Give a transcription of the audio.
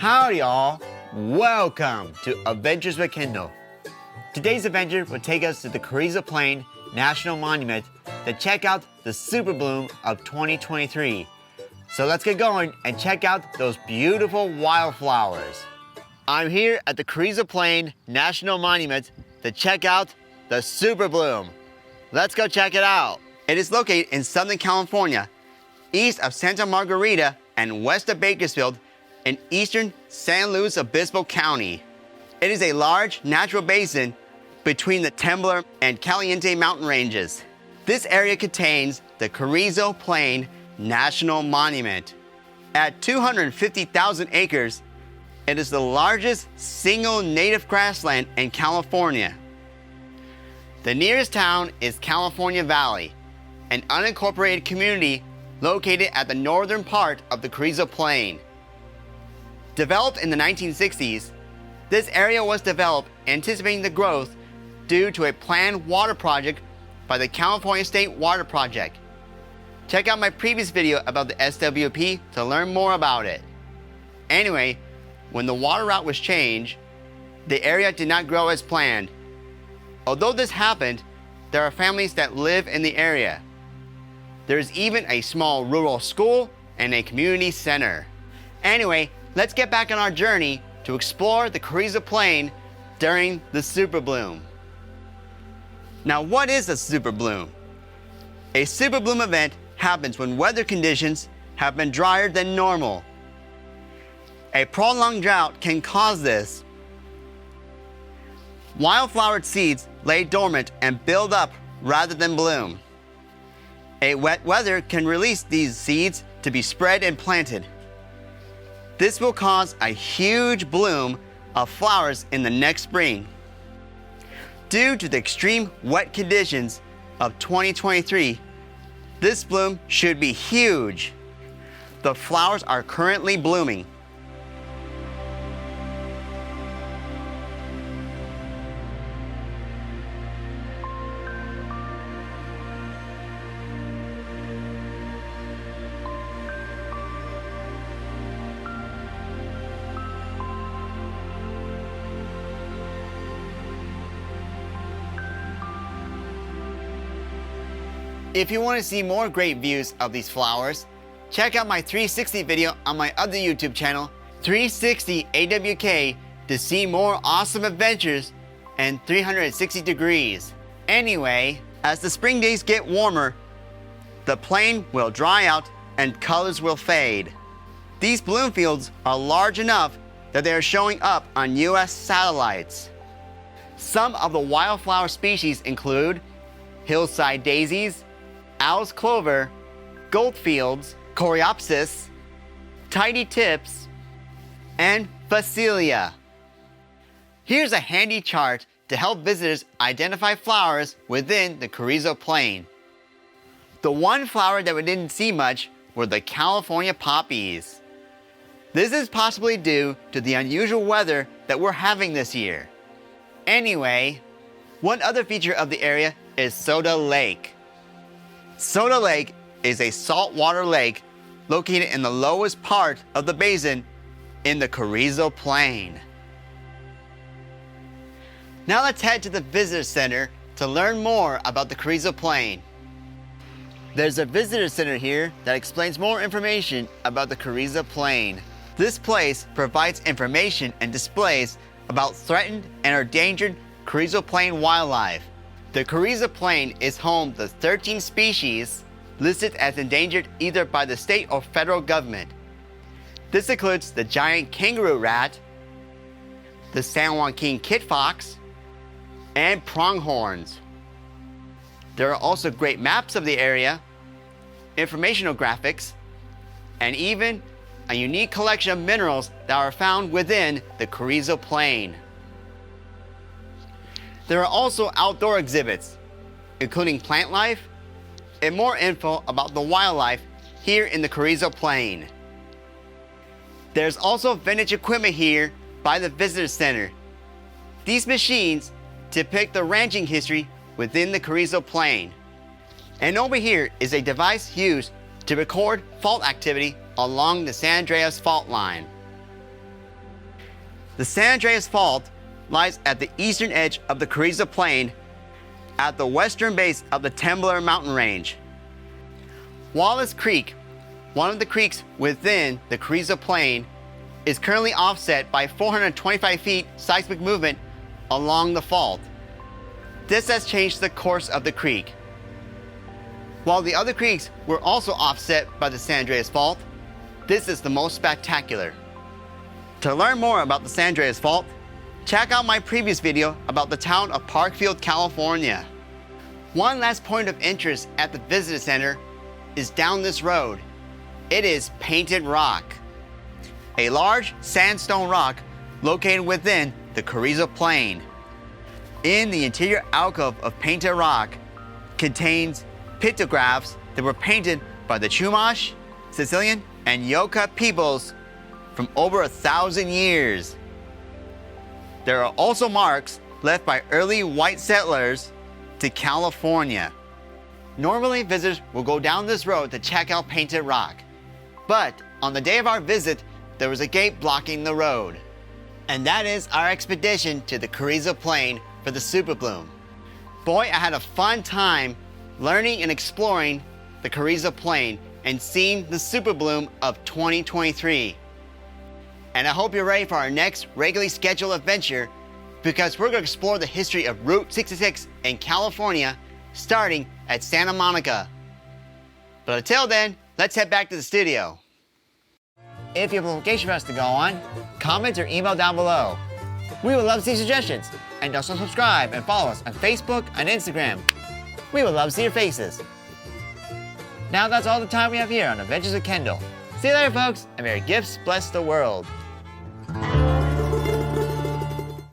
Howdy y'all! Welcome to Adventures with Kendall. Today's adventure will take us to the Carrizo Plain National Monument to check out the super bloom of 2023. So let's get going and check out those beautiful wildflowers. I'm here at the Carrizo Plain National Monument to check out the super bloom. Let's go check it out. It is located in Southern California, east of Santa Margarita and west of Bakersfield in eastern San Luis Obispo County. It is a large natural basin between the Temblor and Caliente mountain ranges. This area contains the Carrizo Plain National Monument. At 250,000 acres, it is the largest single native grassland in California. The nearest town is California Valley, an unincorporated community located at the northern part of the Carrizo Plain. Developed in the 1960s, this area was developed anticipating the growth due to a planned water project by the California State Water Project. Check out my previous video about the SWP to learn more about it. Anyway, when the water route was changed, the area did not grow as planned. Although this happened, there are families that live in the area. There is even a small rural school and a community center. Anyway, let's get back on our journey to explore the Carrizo Plain during the super bloom. Now, what is a super bloom? A super bloom event happens when weather conditions have been drier than normal. A prolonged drought can cause this. Wildflowered seeds lay dormant and build up rather than bloom. A wet weather can release these seeds to be spread and planted. This will cause a huge bloom of flowers in the next spring. Due to the extreme wet conditions of 2023, this bloom should be huge. The flowers are currently blooming. If you want to see more great views of these flowers, check out my 360 video on my other YouTube channel, 360 AWK, to see more awesome adventures and 360 degrees. Anyway, as the spring days get warmer, the plain will dry out and colors will fade. These bloom fields are large enough that they are showing up on US satellites. Some of the wildflower species include hillside daisies, owl's clover, goldfields, coreopsis, tidy tips, and phacelia. Here's a handy chart to help visitors identify flowers within the Carrizo Plain. The one flower that we didn't see much were the California poppies. This is possibly due to the unusual weather that we're having this year. Anyway, one other feature of the area is Soda Lake. Soda Lake is a saltwater lake located in the lowest part of the basin in the Carrizo Plain. Now let's head to the visitor center to learn more about the Carrizo Plain. There's a visitor center here that explains more information about the Carrizo Plain. This place provides information and displays about threatened and endangered Carrizo Plain wildlife. The Carrizo Plain is home to 13 species listed as endangered either by the state or federal government. This includes the giant kangaroo rat, the San Joaquin kit fox, and pronghorns. There are also great maps of the area, informational graphics, and even a unique collection of minerals that are found within the Carrizo Plain. There are also outdoor exhibits, including plant life and more info about the wildlife here in the Carrizo Plain. There's also vintage equipment here by the visitor center. These machines depict the ranching history within the Carrizo Plain. And over here is a device used to record fault activity along the San Andreas fault line. The San Andreas Fault lies at the eastern edge of the Carrizo Plain at the western base of the Temblor mountain range. Wallace Creek, one of the creeks within the Carrizo Plain, is currently offset by 425 feet seismic movement along the fault. This has changed the course of the creek. While the other creeks were also offset by the San Andreas Fault, this is the most spectacular. To learn more about the San Andreas Fault, check out my previous video about the town of Parkfield, California. One last point of interest at the visitor center is down this road. It is Painted Rock, a large sandstone rock located within the Carrizo Plain. In the interior alcove of Painted Rock contains pictographs that were painted by the Chumash, Sicilian, and Yoka peoples from over 1,000 years. There are also marks left by early white settlers to California. Normally, visitors will go down this road to check out Painted Rock, but on the day of our visit, there was a gate blocking the road. And that is our expedition to the Carrizo Plain for the super bloom. Boy, I had a fun time learning and exploring the Carrizo Plain and seeing the super bloom of 2023. And I hope you're ready for our next regularly scheduled adventure, because we're going to explore the history of Route 66 in California, starting at Santa Monica. But until then, let's head back to the studio. If you have a location for us to go on, comment or email down below. We would love to see suggestions, and also subscribe and follow us on Facebook and Instagram. We would love to see your faces. Now that's all the time we have here on Adventures with Kendall. See you later, folks, and may your gifts bless the world.